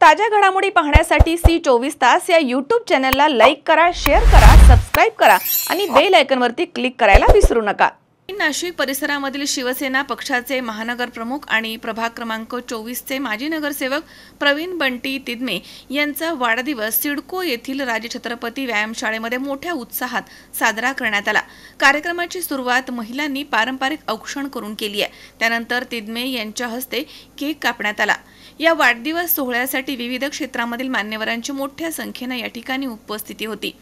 ताज्या घडामोडी पाहण्यासाठी सी 24 तास या YouTube चॅनलला लाईक करा, शेअर करा, सबस्क्राइब करा आणि बेल आयकॉनवरती क्लिक करायला विसरू नका। नाशिक परिसरामधील शिवसेना पक्षाचे महानगर प्रमुख आणि प्रभाग क्रमांक 24 चे माजी नगरसेवक प्रवीण बंटी तिदमे यांचा वाढदिवस सिडको येथील राजछत्रपती व्यायामशाळेमध्ये मोठ्या उत्साहात साजरा करण्यात आला। कार्यक्रमाची सुरुवात महिलांनी पारंपरिक औक्षण करून केली आहे। त्यानंतर तिदमे यांच्या हस्ते केक कापण्यात आला। या वाढदिवस सोहळ्यासाठी विविध क्षेत्रामधील मान्यवरांची मोठ्या संख्येने या ठिकाणी उपस्थिती होती।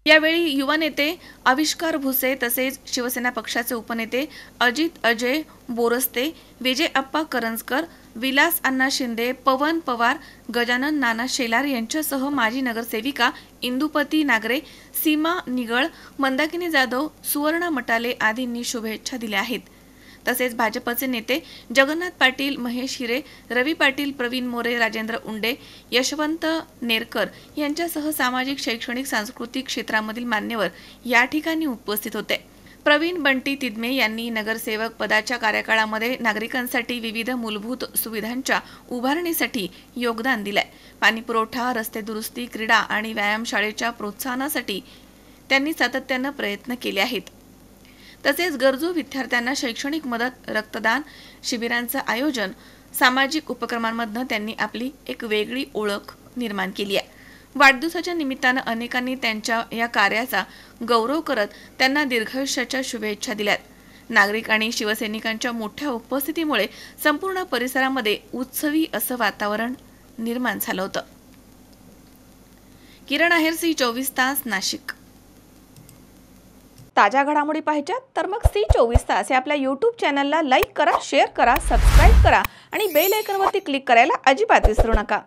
यावेळी युवा नेते आविष्कार भुसे तसेच शिवसेना पक्षाचे उपनेते अजित अजय बोरस्ते, विजय अप्पा करंजकर, विलास अण्णा शिंदे, पवन पवार, गजानन नाना शेलार यांच्यासह माजी नगरसेविका इंदुपती नागरे, सीमा निगळ, मंदाकिनी जाधव, सुवर्णा मटाले आदींनी शुभेच्छा दिल्या आहेत। तसेच भाजपचे नेते जगन्नाथ पाटील, महेश हिरे, रवी पाटील, प्रवीण मोरे, राजेंद्र उंडे, यशवंत नेरकर यांच्यासह सामाजिक, शैक्षणिक, सांस्कृतिक क्षेत्रामधील मान्यवर या ठिकाणी उपस्थित होते। प्रवीण बंटी तिदमे यांनी नगरसेवक पदाच्या कार्यकाळामध्ये नागरिकांसाठी विविध मूलभूत सुविधांच्या उभारणीसाठी योगदान दिले। पाणी पुरवठा, रस्ते दुरुस्ती, क्रीडा आणि व्यायामशाळेच्या प्रोत्साहनासाठी त्यांनी सातत्याने प्रयत्न केले आहेत। तसेच गरजू विद्यार्थ्यांना शैक्षणिक मदत, रक्तदान शिबिरांचे आयोजन, सामाजिक उपक्रमांमधून त्यांनी आपली एक वेगळी ओळख निर्माण केली आहे। वाढदिवसाच्या निमित्ताने अनेकांनी त्यांच्या या कार्याचा गौरव करत त्यांना दीर्घायुष्याच्या शुभेच्छा दिल्यात। नागरिक आणि शिवसैनिकांच्या मोठ्या उपस्थितीमुळे संपूर्ण परिसरामध्ये उत्सवी असं वातावरण निर्माण झालं होतं। किरण आहेर, सी 24 तास, नाशिक। ताज्या घडामोडी पाहिजेत तर मग सी 24 तास या आपल्या YouTube चॅनलला लाईक करा, शेअर करा, सबस्क्राइब करा आणि बेल आयकॉनवरती क्लिक करायला अजिबात विसरू नका।